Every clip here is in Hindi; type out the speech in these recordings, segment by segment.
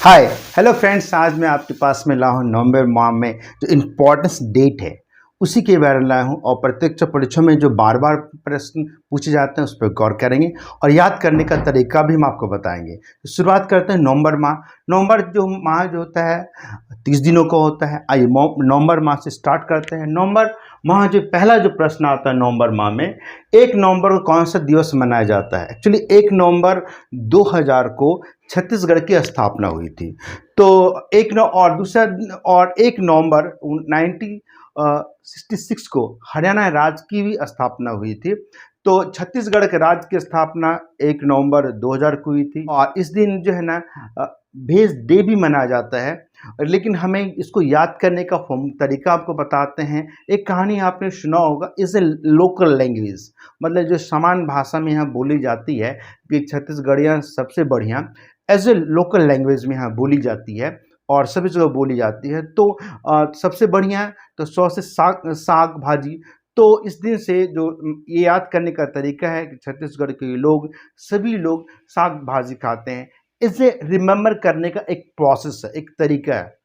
हाय हेलो फ्रेंड्स, आज मैं आपके पास में लाया हूँ नवंबर माह में जो इम्पोर्टेंस डेट है उसी के बारे में लाया हूँ। और प्रत्यक्ष परीक्षा में जो बार बार प्रश्न पूछे जाते हैं उस पर गौर करेंगे और याद करने का तरीका भी हम आपको बताएंगे। तो शुरुआत करते हैं नवंबर माह। नवंबर जो माह जो होता है 30 दिनों का होता है। आइए नवंबर माह से स्टार्ट करते हैं। नवंबर माह जो पहला जो प्रश्न आता है नवंबर माह में, 1 नवंबर को कौन सा दिवस मनाया जाता है? एक्चुअली 1 नवंबर 2000 को छत्तीसगढ़ की स्थापना हुई थी। तो एक नौ और दूसरा और 1 नवंबर 1966 को हरियाणा राज्य की भी स्थापना हुई थी। तो छत्तीसगढ़ के राज्य की स्थापना 1 नवंबर 2000 को हुई थी। और इस दिन जो है ना भेज डे भी मनाया जाता है। लेकिन हमें इसको याद करने का तरीका आपको बताते हैं। एक कहानी आपने सुना होगा, इज ए लोकल लैंग्वेज, मतलब जो समान भाषा में यहाँ बोली जाती है कि छत्तीसगढ़िया सबसे बढ़िया एज ए लोकल लैंग्वेज में यहाँ बोली जाती है और सभी जगह बोली जाती है। तो सबसे बढ़िया तो 100 से साग साग भाजी। तो इस दिन से जो ये याद करने का तरीका है कि छत्तीसगढ़ के लोग सभी लोग साग भाजी खाते हैं। इसे रिमेम्बर करने का एक प्रोसेस है, एक तरीका है।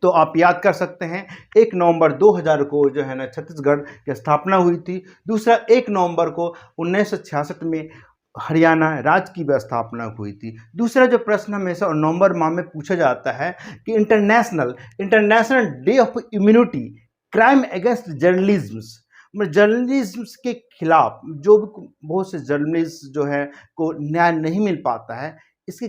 तो आप याद कर सकते हैं 1 नवंबर 2000 को जो है ना छत्तीसगढ़ की स्थापना हुई थी। दूसरा 1 नवंबर को 1966 में हरियाणा राज्य की स्थापना हुई थी। दूसरा जो प्रश्न हमेशा नवंबर माह में पूछा जाता है कि international international day of immunity crime against journalism, मतलब जर्नलिज्म के खिलाफ जो भी बहुत से जर्नलिस्ट जो है को न्याय नहीं मिल पाता है, इसके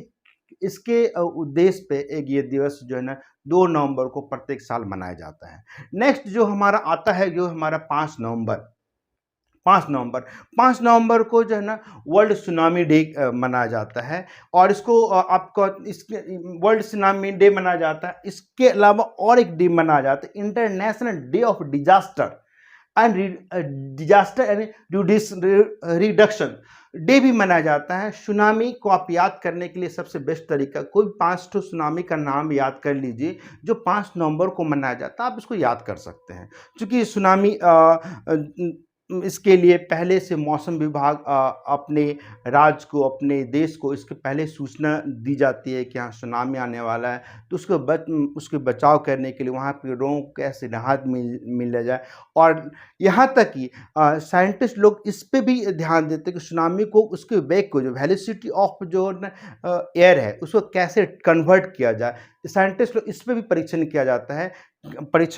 इसके उद्देश्य पे एक ये दिवस जो है ना 2 नवंबर को प्रत्येक साल मनाया जाता है। नेक्स्ट जो हमारा आता है जो हमारा 5 नवंबर। 5 नवंबर 5 नवंबर को जो है ना वर्ल्ड सुनामी डे मनाया जाता है। और इसको आपको इसके वर्ल्ड सुनामी डे मनाया जाता है। इसके अलावा और एक डे मनाया जाता है, international day of disaster and disaster and reduction day भी मनाया जाता है। सुनामी को आप याद करने के लिए सबसे बेस्ट तरीका, कोई 5 सुनामी का नाम याद कर लीजिए जो 5 नवंबर को मनाया जाता है, आप इसको याद कर सकते हैं। क्योंकि सुनामी इसके लिए पहले से मौसम विभाग अपने राज्य को, अपने देश को इसके पहले सूचना दी जाती है कि यहाँ सुनामी आने वाला है। तो उसके बचाव करने के लिए वहाँ पे लोगों को कैसे राहत मिल जाए। और यहाँ तक कि साइंटिस्ट लोग इस पे भी ध्यान देते हैं कि सुनामी को, उसके वेग को, जो वेलोसिटी ऑफ जो एयर है उसको कैसे कन्वर्ट किया जाए। साइंटिस्ट लोग इस पे भी परीक्षण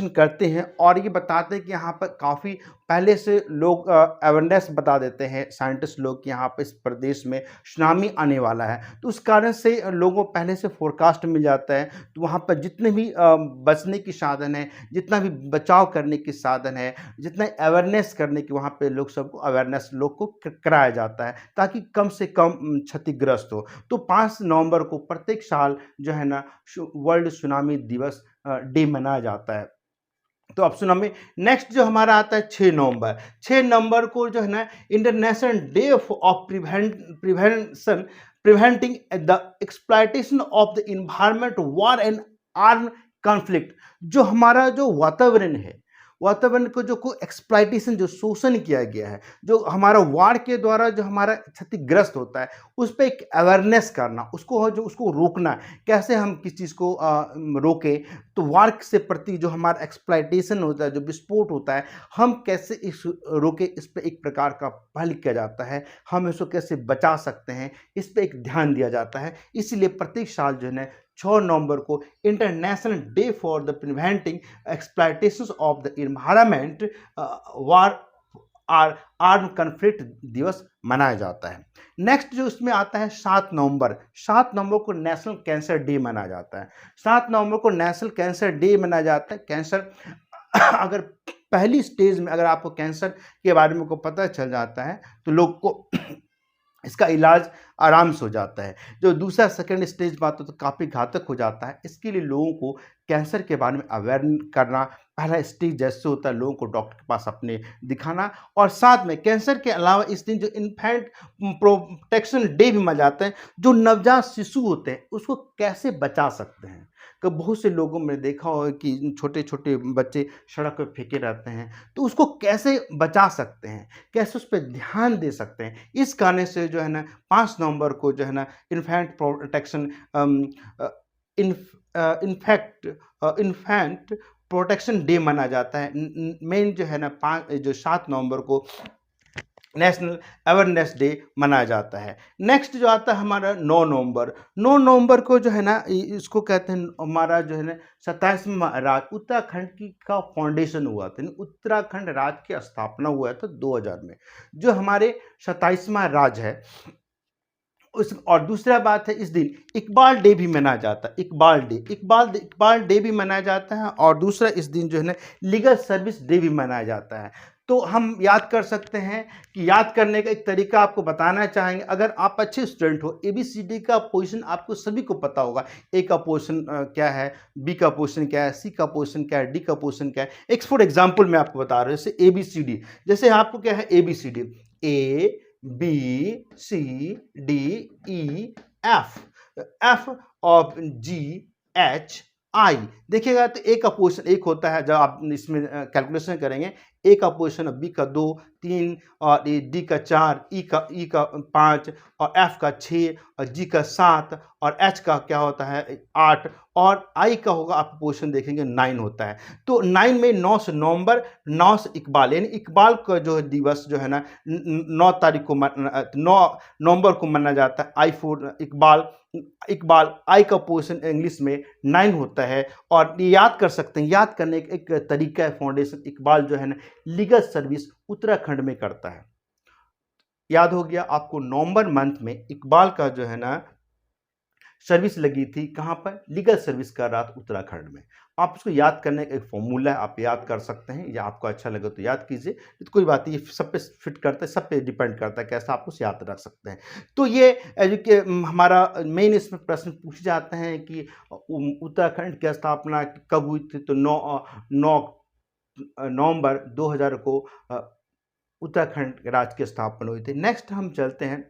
करते हैं और ये बताते हैं कि यहाँ पर काफ़ी पहले से लोग अवेयरनेस बता देते हैं साइंटिस्ट लोग कि यहाँ पर इस प्रदेश में सुनामी आने वाला है। तो उस कारण से लोगों को पहले से फोरकास्ट मिल जाता है। तो वहाँ पर जितने भी बचने की साधन है, जितना भी बचाव करने की साधन है, जितना अवेयरनेस करने की, वहाँ पे लोग सबको अवेयरनेस लोग को कराया जाता है ताकि कम से कम क्षतिग्रस्त हो। तो 5 नवंबर को प्रत्येक साल जो है ना वर्ल्ड सुनामी दिवस डे मनाया जाता है। तो अब सुनामी। नेक्स्ट जो हमारा आता है 6 नवंबर। 6 नवंबर को जो है ना international day of prevention preventing the exploitation of the environment war and arm conflict. जो हमारा जो वातावरण है, वातावरण को जो को एक्सप्लॉयटेशन, जो शोषण किया गया है, जो हमारा वार के द्वारा जो हमारा क्षतिग्रस्त होता है, उस पर एक अवेयरनेस करना, उसको रोकना, कैसे हम किस चीज़ को रोकें। तो वार से प्रति जो हमारा एक्सप्लॉयटेशन होता है, जो विस्फोट होता है, हम कैसे इस रोके, इस पर एक प्रकार का पहल किया जाता है। हम इसको कैसे बचा सकते हैं, इस पर एक ध्यान दिया जाता है। इसलिए प्रत्येक साल जो है ना 6 नवंबर को international day for the preventing exploitation of the environment war or arm conflict दिवस मनाया जाता है। नेक्स्ट जो इसमें आता है 7 नवंबर। 7 नवंबर को नेशनल कैंसर डे मनाया जाता है। 7 नवंबर को नेशनल कैंसर डे मनाया जाता है। कैंसर अगर पहली स्टेज में अगर आपको कैंसर के बारे में को पता चल जाता है तो लोग को इसका इलाज आराम से हो जाता है। जो दूसरा सेकंड स्टेज में आता है तो काफ़ी घातक हो जाता है। इसके लिए लोगों को कैंसर के बारे में अवेयर करना, पहला स्टेज जैसे होता है लोगों को डॉक्टर के पास अपने दिखाना। और साथ में कैंसर के अलावा इस दिन जो इन्फेंट प्रोटेक्शन डे भी मनाया जाता है। जो नवजात शिशु होते हैं उसको कैसे बचा सकते हैं। कि बहुत से लोगों में देखा होगा कि छोटे छोटे बच्चे सड़क पर फेंके रहते हैं, तो उसको कैसे बचा सकते हैं, कैसे उस पर ध्यान दे सकते हैं। इस कारण से जो है ना 5 नवंबर को जो है ना infant protection infect infant protection day माना जाता है। मेन जो है ना 7 नवंबर को नेशनल अवेयरनेस डे मनाया जाता है। नेक्स्ट जो आता है हमारा 9 नवंबर को जो है ना इसको कहते हैं हमारा जो है ना 27वां राज्य उत्तराखंड की का फाउंडेशन हुआ था, उत्तराखंड राज्य की स्थापना हुआ था 2000 में, जो हमारे 27वां राज्य है उस। और दूसरा बात है इस दिन इकबाल डे भी मनाया जाता है, इकबाल डे भी मनाया जाता है। और दूसरा इस दिन जो है ना लीगल सर्विस डे भी मनाया जाता है। तो हम याद कर सकते हैं कि याद करने का एक तरीका आपको बताना चाहेंगे। अगर आप अच्छे स्टूडेंट हो, ABCD का पोजीशन आपको सभी को पता होगा। ए का पोजीशन क्या है, बी का पोजीशन क्या है, सी का पोजीशन क्या है, डी का पोजीशन क्या है। एक फॉर एग्जाम्पल मैं आपको बता रहा हूँ, जैसे ABCD, जैसे आपको क्या है ABCD A B C D E F और G H I। देखिएगा तो ए का पोजीशन 1 होता है, जब आप इसमें कैलकुलेशन करेंगे ए का पोजीशन बी का 2, 3 और डी का 4, ई का 5 और एफ का 6 और जी का 7 और एच का क्या होता है 8 और आई का होगा आप पोजीशन देखेंगे 9 होता है। तो 9 में 9 से नवंबर, 9 से इकबाल, यानी इकबाल का जो दिवस जो है ना 9 तारीख को 9 नवंबर को मनाया जाता है। इकबाल आई का पोजीशन इंग्लिश में 9 होता है। और ये याद कर सकते हैं, याद करने का एक तरीका है फाउंडेशन इकबाल जो है ना लीगल सर्विस उत्तराखंड में करता है। याद हो गया आपको, नवंबर मंथ में इकबाल का जो है ना सर्विस लगी थी, कहां पर, लीगल सर्विस कर रहा था उत्तराखंड में। आप इसको याद करने का एक फॉर्मूला है, आप याद कर सकते हैं, या आपको अच्छा लगे तो याद कीजिए, तो कोई बात नहीं, सब पे फिट करता है, सब पे डिपेंड करता है कैसा आप उसे याद रख सकते हैं। तो ये हमारा मेन इसमें प्रश्न पूछे जाते हैं कि उत्तराखंड की स्थापना कब हुई थी, तो 9 नवंबर 2000 को उत्तराखंड राज्य की स्थापना हुई थी। नेक्स्ट हम चलते हैं,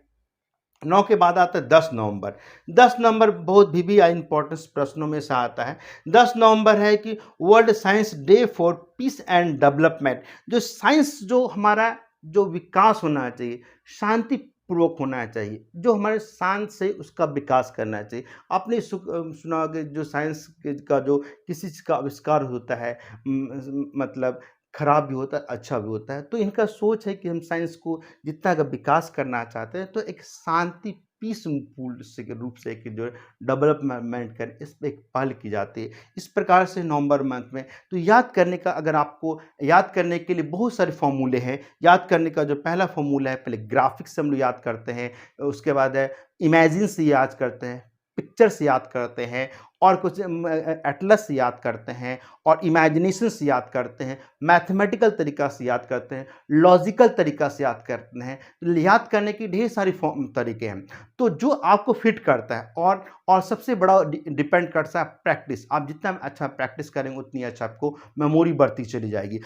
9 के बाद आता है 10 नवंबर। 10 नवंबर बहुत भी इंपॉर्टेंस प्रश्नों में से आता है। 10 नवंबर है कि world science day for piece and development. जो साइंस, जो हमारा जो विकास होना चाहिए शांति पूर्वक होना चाहिए, जो हमारे शांत से उसका विकास करना चाहिए। आपने सुना होगा जो साइंस का जो किसी चीज़ का आविष्कार होता है मतलब खराब भी होता है, अच्छा भी होता है। तो इनका सोच है कि हम साइंस को जितना का विकास करना चाहते हैं तो एक शांति पीसफुल से के रूप से एक जो डेवलपमेंट करें, इस पर एक पहल की जाती है। इस प्रकार से नवंबर मंथ में तो याद करने का, अगर आपको याद करने के लिए बहुत सारे फॉर्मूले हैं। याद करने का जो पहला फॉर्मूला है, पहले ग्राफिक्स से हम लोग याद करते हैं, उसके बाद है इमेजिन से याद करते हैं, पिक्चर से याद करते हैं, और कुछ एटलस से याद करते हैं, और इमेजिनेशन से याद करते हैं, मैथमेटिकल तरीका से याद करते हैं, लॉजिकल तरीका से याद करते हैं। याद करने की ढेर सारी तरीके हैं, तो जो आपको फिट करता है। और सबसे बड़ा डिपेंड करता है प्रैक्टिस। आप जितना अच्छा प्रैक्टिस करेंगे उतनी अच्छा आपको मेमोरी बढ़ती चली जाएगी।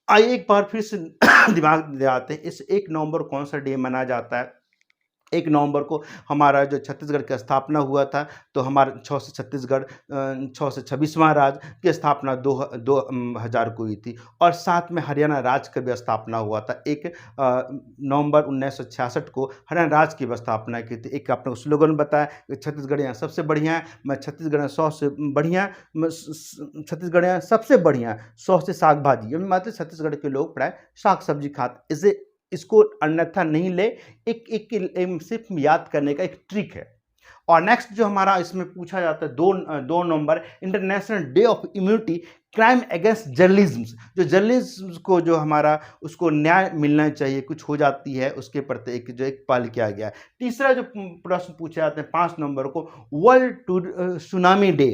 आइए एक बार फिर से दिमाग में आते हैं, इस 1 नवंबर कौन सा डे मनाया जाता है। 1 नवंबर को हमारा जो छत्तीसगढ़ की स्थापना हुआ था, तो हमारा 6 से छत्तीसगढ़ 6 से 26वां राज्य की स्थापना 2000 को हुई थी। और साथ में हरियाणा राज्य की भी स्थापना हुआ था। 1 नवंबर 1966 को हरियाणा राज्य की भी स्थापना की थी। एक आपने स्लोगन बताया, छत्तीसगढ़ियाँ सबसे बढ़िया, मैं छत्तीसगढ़ 100 से बढ़िया, छत्तीसगढ़ियाँ सबसे बढ़िया, 100 से साग भाजी। मतलब छत्तीसगढ़ के लोग प्राय साग सब्जी खाते, इसे इसको अन्यथा नहीं ले, एक सिर्फ याद करने का एक ट्रिक है। और नेक्स्ट जो हमारा इसमें पूछा जाता है 2 November international day of immunity crime against journalism. जो जर्नलिज्म को जो हमारा उसको न्याय मिलना चाहिए, कुछ हो जाती है उसके प्रति एक पहल किया गया है। तीसरा जो प्रश्न पूछे जाते हैं 5 नवंबर को वर्ल्ड सुनामी डे,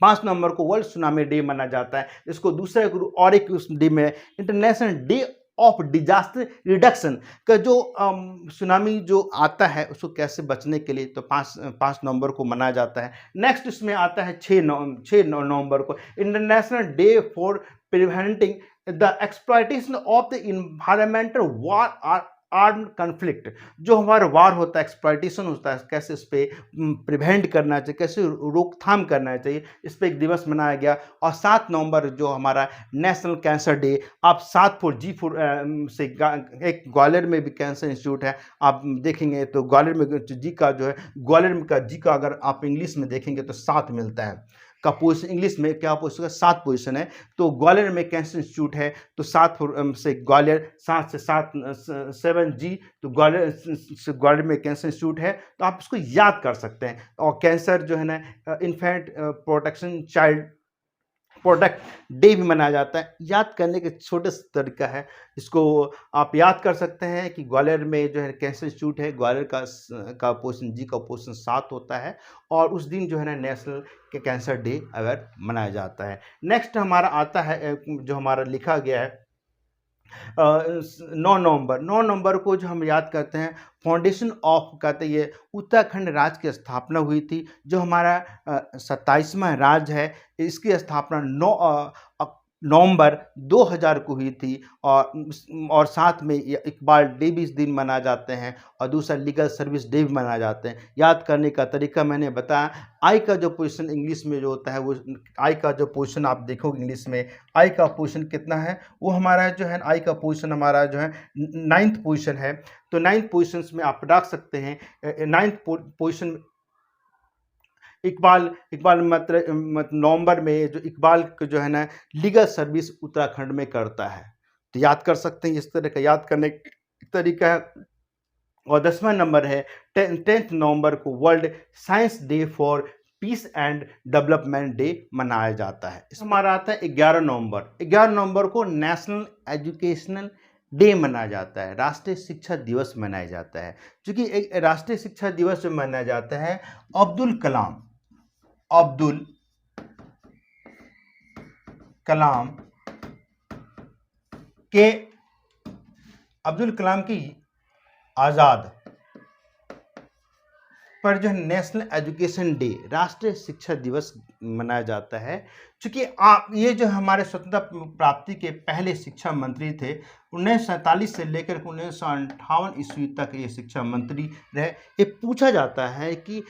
5 नवंबर को वर्ल्ड सुनामी डे मनाया जाता है। इसको दूसरा और एक उस डे में international day of disaster reduction का, जो सुनामी जो आता है उसको कैसे बचने के लिए, तो 5 नवंबर को मनाया जाता है। नेक्स्ट इसमें आता है 6 नवंबर को international day for preventing the exploitation of the environmental armed conflict, जो हमारा वार होता है, एक्सप्लॉयटेशन होता है, कैसे इस पे प्रिवेंट करना चाहिए, कैसे रोकथाम करना चाहिए, इस पे एक दिवस मनाया गया। और 7 नवंबर जो हमारा नेशनल कैंसर डे, आप 7 से एक ग्वालियर में भी कैंसर इंस्टीट्यूट है, आप देखेंगे तो ग्वालियर में जी का जो है, ग्वालियर में का जी का अगर आप इंग्लिश में देखेंगे तो 7 मिलता है का पोजिशन, इंग्लिश में क्या पोजिशन है, 7 पोजिशन है। तो ग्वालियर में कैंसर इंस्टीट्यूट है, तो 7 से ग्वालियर, 7 से 7 7 जी, तो ग्वालियर से ग्वालियर में कैंसर इंस्टीट्यूट है, तो आप इसको याद कर सकते हैं। और कैंसर जो है ना, infant protection child product day भी मनाया जाता है। याद करने के छोटे से तरीका है, इसको आप याद कर सकते हैं कि ग्वालियर में जो है कैंसर इंस्टीट्यूट है, ग्वालियर का पोर्शन जी का पोर्शन 7 होता है, और उस दिन जो है ना नेशनल के कैंसर डे अगर मनाया जाता है। नेक्स्ट हमारा आता है जो हमारा लिखा गया है 9 नवंबर को जो हम याद करते हैं, फाउंडेशन ऑफ कहते हैं, ये उत्तराखंड राज्य की स्थापना हुई थी, जो हमारा 27वां राज्य है। इसकी स्थापना 9 नवंबर 2000 को हुई थी। और साथ में इकबाल डे भी इस दिन मनाए जाते हैं, और दूसरा लीगल सर्विस डे भी मनाए जाते हैं। याद करने का तरीका मैंने बताया, आई का जो पोजीशन इंग्लिश में जो होता है, वो आई का जो पोजीशन आप देखोगे इंग्लिश में, आई का पोजीशन कितना है, वो हमारा जो है आई का पोजीशन हमारा जो है 9th पोजीशन है। तो 9th पोजीशन में आप रख सकते हैं। 9th पोजीशन इकबाल इकबाल मत नवंबर में जो इकबाल जो है ना लीगल सर्विस उत्तराखंड में करता है, तो याद कर सकते हैं। इस तरह का याद करने का तरीका है। और 10वां नंबर है 10th नवंबर को world science day for piece and development day मनाया जाता है। इस हमारा आता है 11 नवंबर को नेशनल एजुकेशनल डे मनाया जाता है, राष्ट्रीय शिक्षा दिवस मनाया जाता है। क्योंकि एक राष्ट्रीय शिक्षा दिवस जो मनाया जाता है, अब्दुल कलाम की आज़ाद पर जो नेशनल एजुकेशन डे, राष्ट्रीय शिक्षा दिवस मनाया जाता है। क्योंकि आप ये जो हमारे स्वतंत्रता प्राप्ति के पहले शिक्षा मंत्री थे, 1947 से लेकर 1958 ईस्वी तक ये शिक्षा मंत्री रहे। ये पूछा जाता है कि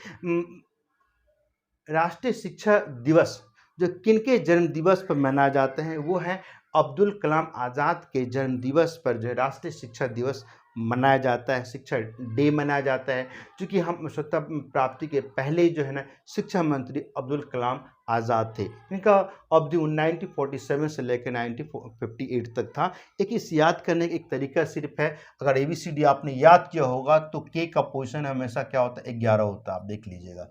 राष्ट्रीय शिक्षा दिवस जो किनके जन्म दिवस पर मनाया जाता है, वो है अब्दुल कलाम आज़ाद के जन्म दिवस पर जो राष्ट्रीय शिक्षा दिवस मनाया जाता है, शिक्षा डे मनाया जाता है। क्योंकि हम स्वतंत्रता प्राप्ति के पहले जो है ना शिक्षा मंत्री अब्दुल कलाम आज़ाद थे। इनका अवधि 1947 से लेकर 1958 तक था। एक इस याद करने का एक तरीका सिर्फ है, अगर ABCD आपने याद किया होगा तो के का पोजीशन हमेशा क्या होता है, 11 होता है। आप देख लीजिएगा,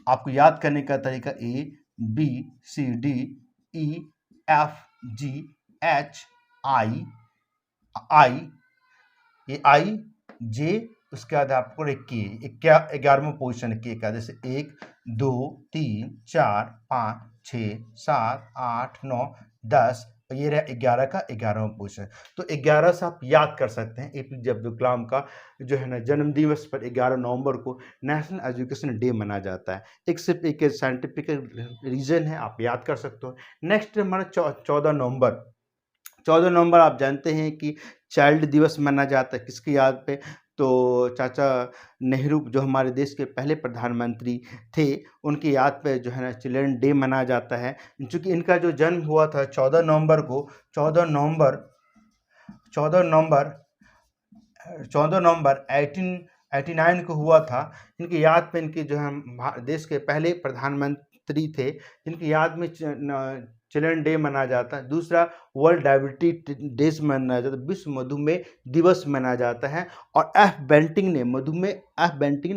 आपको याद करने का तरीका ABCDEFGHI ये IJ, उसके बाद आपको एक के 11वां पोजीशन के का, जैसे 1 2 3 4 5 6 7 8 9 10, ये रहा 11 का 11वां पोजीशन। तो 11 से आप याद कर सकते हैं APJ अब्दुल कलाम का जो है ना जन्म दिवस पर 11 नवंबर को नेशनल एजुकेशन डे मनाया जाता है। एक सिर्फ एक साइंटिफिक रीजन है, आप याद कर सकते हो। नेक्स्ट हमारा 14 नवंबर आप जानते हैं कि चाइल्ड दिवस मनाया जाता है। किसकी याद पे, तो चाचा नेहरू जो हमारे देश के पहले प्रधानमंत्री थे, उनकी याद पे जो है ना चिल्ड्रन डे मनाया जाता है। क्योंकि इनका जो जन्म हुआ था 14 नवंबर को, 14 नवंबर 1889 को हुआ था। इनकी याद पे इनकी जो है देश के पहले प्रधानमंत्री थे, इनकी याद में चिल्ड्रन डे मनाया जाता है। दूसरा वर्ल्ड डायबिटीज डेज मनाया जाता है, विश्व मधुमेह दिवस मनाया जाता है। और एफ बेंटिंग ने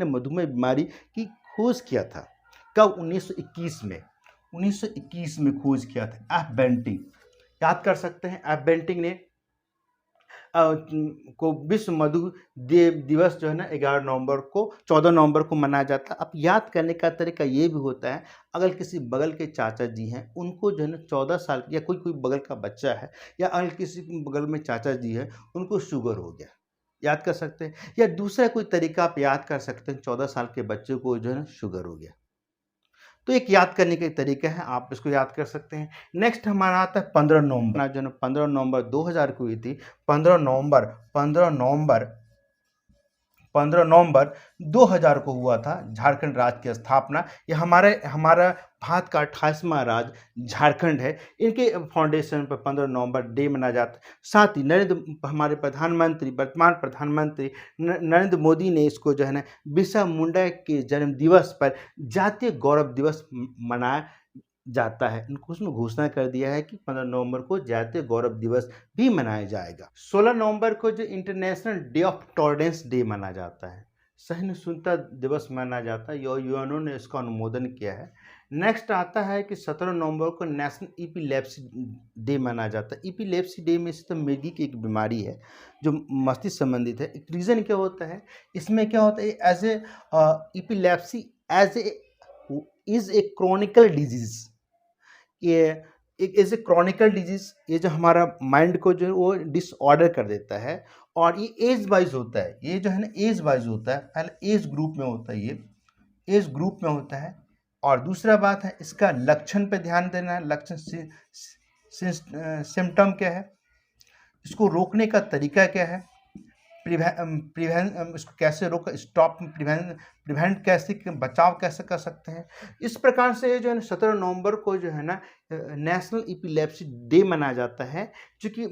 मधुमेह बीमारी की खोज किया था। कब, 1921 में खोज किया था एफ बेंटिंग। याद कर सकते हैं, एफ बेंटिंग ने को विश्व मधुमेह दिवस जो है ना 14 नवंबर को मनाया जाता है। अब याद करने का तरीका ये भी होता है, अगर किसी बगल के चाचा जी हैं, उनको जो है ना 14 साल या कोई बगल का बच्चा है, या अगर किसी बगल में चाचा जी है, उनको शुगर हो गया, याद कर सकते हैं। या दूसरा कोई तरीका आप याद कर सकते हैं, 14 साल के बच्चे को जो है ना शुगर हो गया, तो एक याद करने का तरीका है, आप इसको याद कर सकते हैं। नेक्स्ट हमारा आता है 15 नवंबर, जो 15 नवंबर 2000 को हुई थी। 15 नवंबर 2000 को हुआ था झारखंड राज्य की स्थापना। ये हमारा भारत का 28वां राज्य झारखंड है। इनके फाउंडेशन पर 15 नवंबर डे मनाया जाता है। साथ ही हमारे प्रधानमंत्री, वर्तमान प्रधानमंत्री नरेंद्र मोदी ने इसको जो है ना बिरसा मुंडा के जन्म दिवस पर जातीय गौरव दिवस मनाया जाता है। इनको उसमें घोषणा कर दिया है कि 15 नवंबर को जातीय गौरव दिवस भी मनाया जाएगा। 16 नवंबर को जो international day of tolerance day माना जाता है, सहिष्णुता दिवस माना जाता है, यूएनओ ने इसका अनुमोदन किया है। नेक्स्ट आता है कि 17 नवंबर को नेशनल इपिलेप्सी डे माना जाता है। इपिलेप्सी डे में से तो मिर्गी की एक बीमारी है जो मस्तिष्क संबंधित है। एक रीज़न क्या होता है, इसमें क्या होता है, as a epilepsy as a is a chronical disease, ये एक एज ए क्रॉनिकल डिजीज, ये जो हमारा माइंड को जो है वो डिसऑर्डर कर देता है। और ये एज वाइज होता है, ये जो है ना एज वाइज होता है। पहले एज ग्रुप में होता है, ये एज ग्रुप में होता है। और दूसरा बात है इसका लक्षण पे ध्यान देना है। लक्षण सिम्टम क्या है, इसको रोकने का तरीका क्या है, इसको कैसे रोक स्टॉप प्रिवेंट कैसे, बचाव कैसे कर सकते हैं। इस प्रकार से जो है ना 17 नवंबर को जो है ना नेशनल इपिलेप्सी डे मनाया जाता है। क्योंकि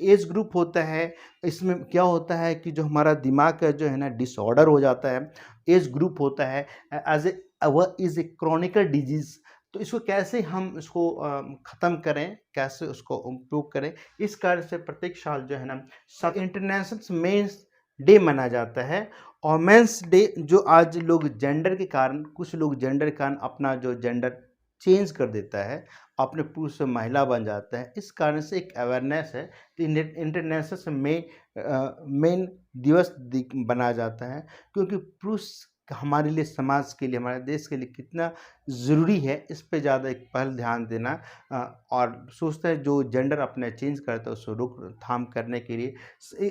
एज ग्रुप होता है, इसमें क्या होता है कि जो हमारा दिमाग का जो है ना डिसऑर्डर हो जाता है। एज ग्रुप होता है, एज ए वह इज़ ए क्रॉनिकल डिजीज़। तो इसको कैसे हम इसको ख़त्म करें, कैसे उसको इम्प्रूव करें, इस कार्य से प्रत्येक साल जो है ना इंटरनेशनल मेंस डे मनाया जाता है। और मेंस डे जो आज लोग जेंडर के कारण, कुछ लोग जेंडर के कारण अपना जो जेंडर चेंज कर देता है, अपने पुरुष से महिला बन जाता है, इस कारण से एक अवेयरनेस है। इंटरनेशनल मेन दिवस बनाया जाता है, क्योंकि पुरुष हमारे लिए, समाज के लिए, हमारे देश के लिए कितना ज़रूरी है, इस पे ज़्यादा एक पहल ध्यान देना। और सोचता है जो जेंडर अपने चेंज करता है उसको रोकथाम करने के लिए,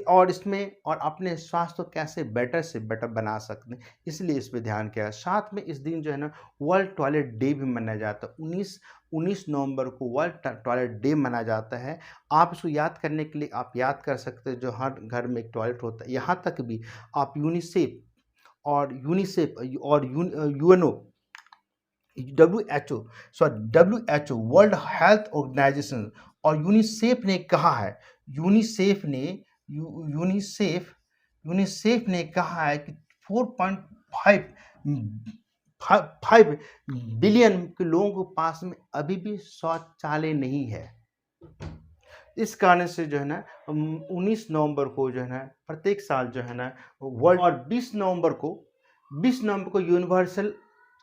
और इसमें और अपने स्वास्थ्य को कैसे बेटर से बेटर बना सकते हैं, इसलिए इस पे ध्यान किया। साथ में इस दिन जो है ना वर्ल्ड टॉयलेट डे भी मनाया जाता है। 19 नवंबर को वर्ल्ड टॉयलेट डे मनाया जाता है। आप इसको याद करने के लिए आप याद कर सकते हैं, जो हर घर में एक टॉयलेट होता है। यहाँ तक भी आप यूनिसेफ और UNO, WHO world health organization और यूनिसेफ ने कहा है, यूनिसेफ ने कहा है कि 4.5 बिलियन के लोगों के पास में अभी भी शौचालय नहीं है। इस कारण से जो है ना 19 नवंबर को जो है ना प्रत्येक साल जो है ना वर्ल्ड, और 20 नवंबर को यूनिवर्सल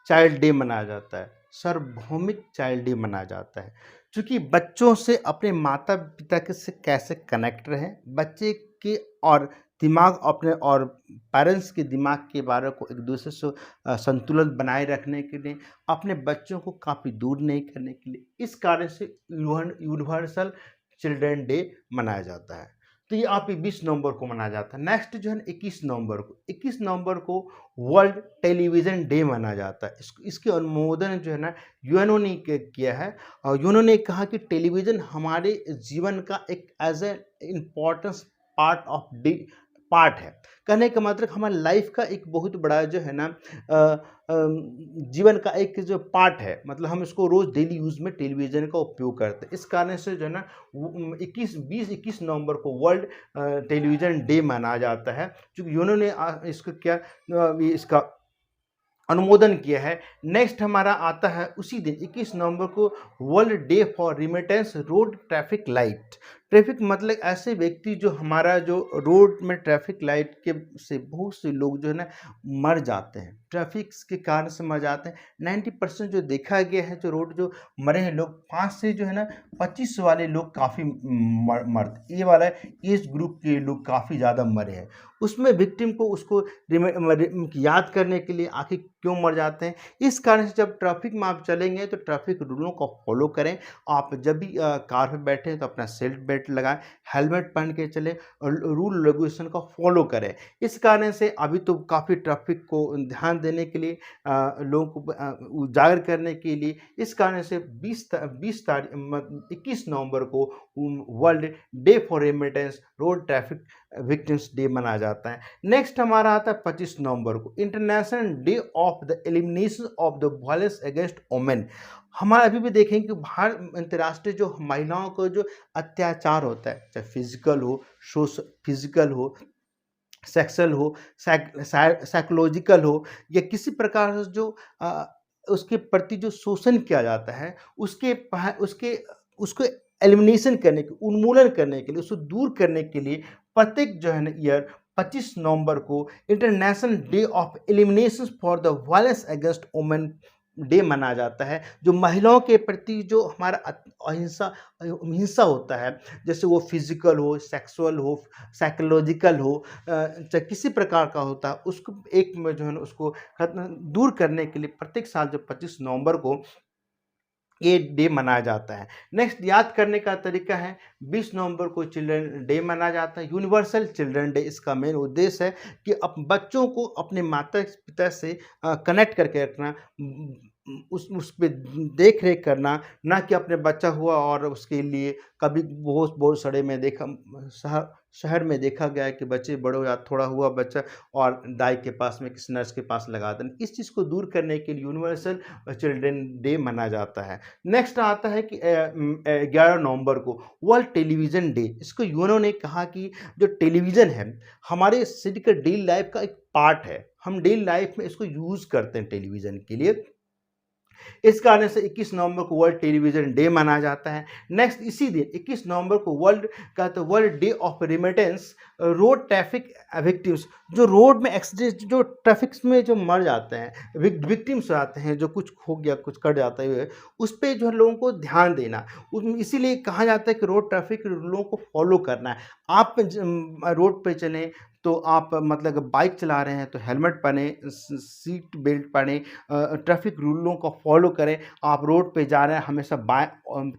चाइल्ड डे मनाया जाता है, सार्वभौमिक चाइल्ड डे मनाया जाता है। क्योंकि बच्चों से अपने माता पिता के से कैसे कनेक्ट रहें, बच्चे के और दिमाग अपने और पेरेंट्स के दिमाग के बारे को एक दूसरे से संतुलन बनाए रखने के लिए, अपने बच्चों को काफ़ी दूर नहीं करने के लिए, इस कारण से यूनिवर्सल चिल्ड्रन डे मनाया जाता है। तो ये आप 20 नवंबर को मनाया जाता है। नेक्स्ट जो है ना 21 नवंबर को वर्ल्ड टेलीविज़न डे मनाया जाता है। इसके अनुमोदन जो है ना यूएनओ ने किया है। और यूएनओ ने कहा कि टेलीविज़न हमारे जीवन का एक एज ए इम्पॉर्टेंस पार्ट है। कहने का मतलब हमारी लाइफ का एक बहुत बड़ा जो है ना जीवन का एक जो पार्ट है, मतलब हम इसको रोज़ डेली यूज़ में टेलीविज़न का उपयोग करते हैं। इस कारण से जो है ना 21 नवंबर को वर्ल्ड टेलीविज़न डे मनाया जाता है। क्योंकि उन्होंने इसको क्या इसका अनुमोदन किया है। नेक्स्ट हमारा आता है उसी दिन 21 नवंबर को world day for remittance road traffic light. Traffic मतलब ऐसे व्यक्ति जो हमारा जो रोड में ट्रैफिक लाइट के से बहुत से लोग जो है ना मर जाते हैं, ट्रैफिक के कारण से मर जाते हैं। 90% जो देखा गया है जो रोड जो मरे हैं लोग, 5 से जो है ना 25 वाले लोग काफ़ी मरते, ये वाला एज ग्रुप के लोग काफ़ी ज़्यादा मरे हैं। उसमें विक्टिम को उसको याद करने के लिए आखिर क्यों मर जाते हैं, इस कारण से जब ट्रैफिक में आप चलेंगे तो ट्रैफिक रूलों को फॉलो करें। आप जब भी कार पर बैठें तो अपना सीट बेल्ट लगाएं, हेलमेट पहन के चलें और रूल रेगुलेशन को फॉलो करें। इस कारण से अभी तो काफ़ी ट्रैफिक को ध्यान देने के लिए, लोगों को उजागर करने के लिए, इस कारण से 21 नवंबर को world day for remittance road traffic victims day मनाया जाता है। नेक्स्ट हमारा आता है 25 नवंबर को international day of the elimination of the violence against women. हमारा अभी भी देखें कि भारत अंतर्राष्ट्रीय जो महिलाओं को जो अत्याचार होता है, चाहे फिजिकल हो, सेक्सुअल हो, साइकोलॉजिकल हो, या किसी प्रकार से जो उसके प्रति जो शोषण किया जाता है, उसको एलिमिनेशन करने के, उन्मूलन करने के लिए, उसको दूर करने के लिए प्रत्येक जो है ना ईयर 25 नवंबर को international day of elimination for the violence against women day मनाया जाता है। जो महिलाओं के प्रति जो हमारा हिंसा होता है, जैसे वो फिजिकल हो, सेक्सुअल हो, साइकोलॉजिकल हो, चाहे किसी प्रकार का होता है, उसको एक में जो है ना उसको दूर करने के लिए प्रत्येक साल जो 25 नवंबर को ये डे मनाया जाता है। नेक्स्ट याद करने का तरीका है, 20 नवंबर को चिल्ड्रन डे मनाया जाता है, यूनिवर्सल चिल्ड्रन डे। इसका मेन उद्देश्य है कि बच्चों को अपने माता पिता से कनेक्ट करके रखना, उस पे देख रेख करना, ना कि अपने बच्चा हुआ और उसके लिए कभी बहुत सारे में देखा, शहर में देखा गया है कि बच्चे बड़े या थोड़ा हुआ बच्चा और दाई के पास में किसी नर्स के पास लगा दें। इस चीज़ को दूर करने के लिए यूनिवर्सल चिल्ड्रन डे मनाया जाता है। नेक्स्ट आता है कि 11 नवंबर को वर्ल्ड टेलीविज़न डे। इसको यूनो ने कहा कि जो टेलीविज़न है हमारे सिटी का डेली लाइफ का एक पार्ट है, हम डेली लाइफ में इसको यूज़ करते हैं टेलीविज़न के लिए। इस कारण से 21 नवंबर को वर्ल्ड टेलीविजन डे मनाया जाता है। नेक्स्ट इसी दिन 21 नवंबर को world day of remittance road traffic victims. जो रोड में एक्सीडेंट, जो ट्रैफिक में जो मर जाते हैं, विक्टिम्स आते हैं, जो कुछ खो गया, कुछ कट जाता है, उस पर जो है लोगों को ध्यान देना। इसीलिए कहा जाता है कि रोड ट्रैफिक रूलों को फॉलो करना है। आप रोड पे चलें तो आप मतलब बाइक चला रहे हैं तो हेलमेट पहने, सीट बेल्ट पहने, ट्रैफिक रूलों को फॉलो करें। आप रोड पे जा रहे हैं हमेशा बाएं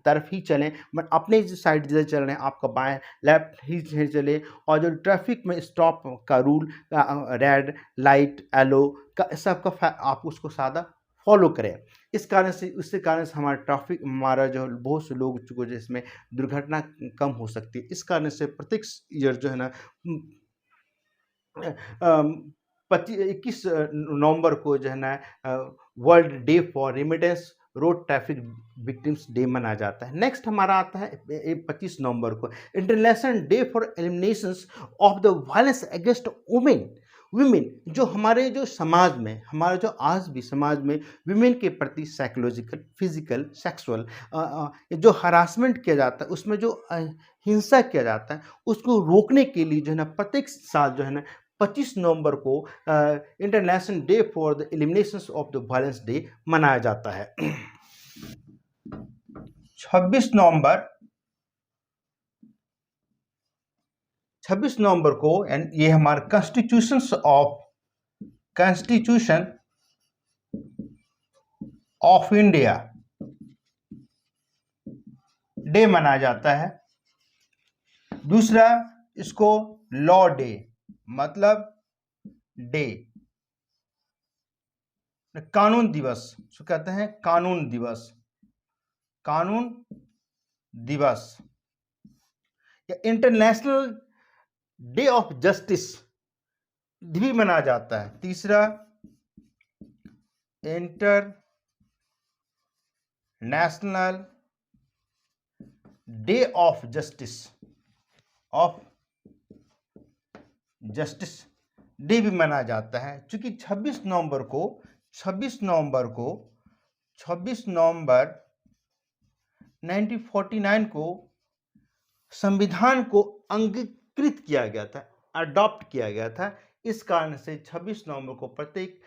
तरफ ही चलें, मतलब अपने साइड जिधर चल रहे हैं आपका बाएं लेफ्ट ही चले। और जो ट्रैफिक में स्टॉप का रूल, रेड लाइट येलो का सबका आप उसको सादा फॉलो करें। इससे कारण से हमारा ट्रैफिक, हमारा जो बहुत से लोग को जिसमें दुर्घटना कम हो सकती है। इस कारण से प्रत्येक ईयर जो है ना 21 नवंबर को जो है ना world day for remittance road traffic victims day मनाया जाता है। नेक्स्ट हमारा आता है 25 नवंबर को international day for elimination of the violence against women. जो हमारे जो समाज में, हमारा जो आज भी समाज में विमेन के प्रति साइकोलॉजिकल, फिजिकल, सेक्सुअल जो हरासमेंट किया जाता है, उसमें जो हिंसा किया जाता है, उसको रोकने के लिए जो है ना प्रत्येक साल जो है ना 25 नवंबर को international day for the elimination of the violence day मनाया जाता है। 26 नवंबर को, एंड ये हमारा कॉन्स्टिट्यूशन ऑफ इंडिया डे मनाया जाता है। दूसरा इसको लॉ डे, मतलब डे, कानून दिवस, जो कहते हैं कानून दिवस या इंटरनेशनल डे ऑफ जस्टिस भी मनाया जाता है। तीसरा international day of justice day भी मनाया जाता है। चूंकि 26 नवंबर 1949 को संविधान को अंगीकृत किया गया था, अडॉप्ट किया गया था। इस कारण से 26 नवंबर को प्रत्येक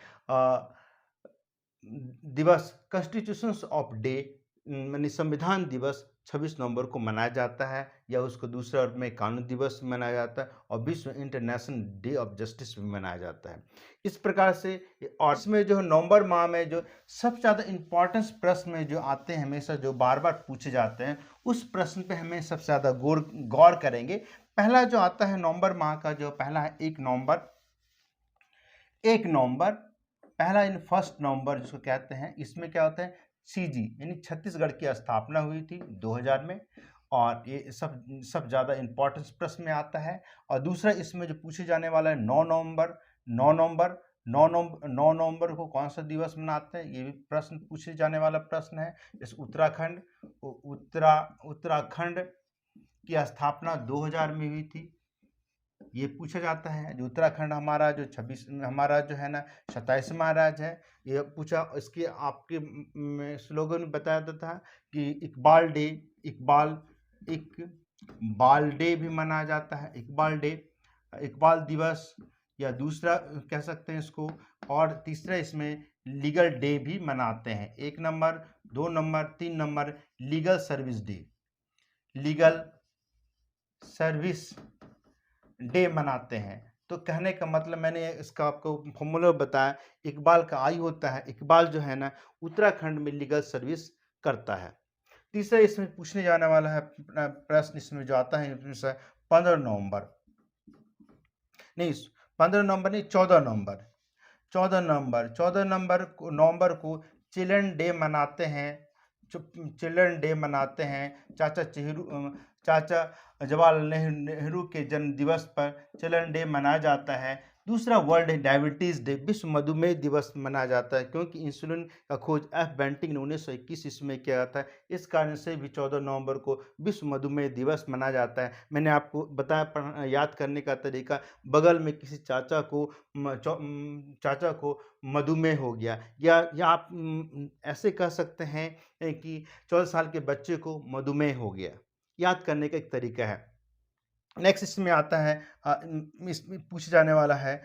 दिवस, कॉन्स्टिट्यूशन ऑफ डे यानी संविधान दिवस 26 नवंबर को मनाया जाता है, या उसको दूसरे अर्थ में कानून दिवस मनाया जाता है, और विश्व इंटरनेशनल डे ऑफ जस्टिस भी मनाया जाता है। इस प्रकार से, और इसमें जो नवंबर माह में जो सबसे ज़्यादा इम्पोर्टेंस प्रश्न में जो आते हैं, हमेशा जो बार बार पूछे जाते हैं, उस प्रश्न पे हमें सबसे ज़्यादा गौर करेंगे। पहला जो आता है नवंबर माह का, जो पहला है 1 नवंबर पहला इन 1 नवंबर जिसको कहते हैं, इसमें क्या होता है, सीजी यानी छत्तीसगढ़ की स्थापना हुई थी 2000 में, और ये सब ज़्यादा इम्पोर्टेंस प्रश्न में आता है। और दूसरा इसमें जो पूछे जाने वाला है 9 नवंबर को कौन सा दिवस मनाते हैं, ये भी प्रश्न पूछे जाने वाला प्रश्न है। इस उत्तराखंड की स्थापना 2000 में हुई थी, ये पूछा जाता है। जो उत्तराखंड हमारा जो 26 हमारा जो है ना 27वां राज्य है, ये पूछा। इसके आपके स्लोगन में बताया जाता था कि इकबाल डे भी मनाया जाता है, इकबाल दिवस, या दूसरा कह सकते हैं इसको। और तीसरा इसमें लीगल डे भी मनाते हैं, 1 number, 2 number, 3 number legal service day मनाते हैं। तो कहने का मतलब मैंने इसका आपको फॉर्मूला बताया, इकबाल का आई होता है, इकबाल जो है ना उत्तराखंड में लीगल सर्विस करता है। तीसरा इसमें पूछने जाने वाला है प्रश्न, इसमें जो आता है 15 नवंबर नहीं 15 नवंबर नहीं 14 नवंबर को चिल्ड्रन डे मनाते हैं। चाचा जवाहरलाल नेहरू के जन्म दिवस पर चिल्ड्रन डे मनाया जाता है। दूसरा वर्ल्ड डायबिटीज़ डे, विश्व मधुमेह दिवस मनाया जाता है, क्योंकि इंसुलिन का खोज एफ बेंटिंग ने 1921 ईस्वी में किया था। इस कारण से भी 14 नवंबर को विश्व मधुमेह दिवस मनाया जाता है। मैंने आपको बताया याद करने का तरीका, बगल में किसी चाचा को मधुमेह हो गया, या आप ऐसे कह सकते हैं कि 14 साल के बच्चे को मधुमेह हो गया, याद करने का एक तरीका है। नेक्स्ट इसमें आता है इसमें पूछा जाने वाला है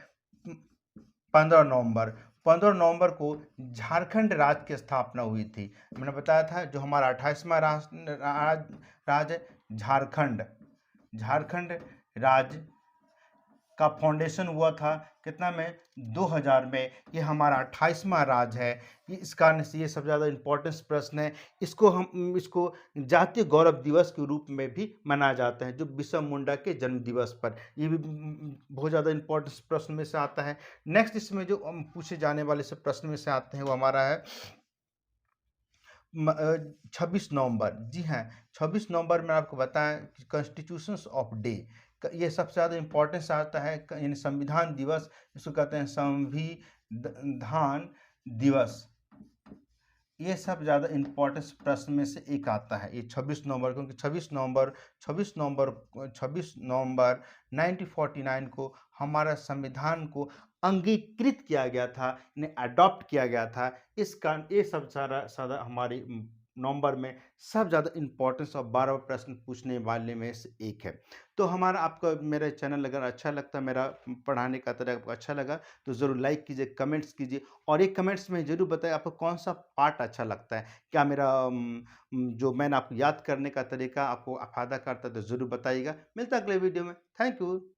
15 नवंबर को झारखंड राज्य की स्थापना हुई थी। मैंने बताया था जो हमारा 28वां राज्य झारखंड राज्य का फाउंडेशन हुआ था कितना में, 2000 में। ये हमारा 28वां राज्य है। इस कारण से ये सब ज़्यादा इम्पोर्टेंस प्रश्न है। इसको जातीय गौरव दिवस के रूप में भी मनाया जाता है, जो बिरसा मुंडा के जन्म दिवस पर। ये भी बहुत ज़्यादा इम्पोर्टेंस प्रश्न में से आता है। नेक्स्ट इसमें जो पूछे जाने वाले सब प्रश्न में से आते हैं वो हमारा है 26 नवंबर। जी हाँ, 26 नवंबर में आपको बताएं कि कॉन्स्टिट्यूशंस ऑफ डे, ये सबसे ज़्यादा इम्पोर्टेंस आता है, यानी संविधान दिवस, इसको कहते हैं संविधान दिवस। ये सब ज़्यादा इम्पोर्टेंस प्रश्न में से एक आता है, ये 26 नवंबर, क्योंकि 26 नवंबर 1949 को हमारा संविधान को अंगीकृत किया गया था, इन्हें अडॉप्ट किया गया था। इस कारण ये सब सारा हमारी नवंबर में सब ज़्यादा इम्पोर्टेंस और 12 प्रश्न पूछने वाले में से एक है। तो हमारा आपका मेरा चैनल अगर अच्छा लगता, मेरा पढ़ाने का तरीका आपको अच्छा लगा, तो ज़रूर लाइक कीजिए, कमेंट्स कीजिए, और एक कमेंट्स में ज़रूर बताएं आपको कौन सा पार्ट अच्छा लगता है। क्या मेरा जो मैंने आपको याद करने का तरीका आपको फ़ायदा करता है, तो ज़रूर बताइएगा। मिलता है अगले वीडियो में। Thank you.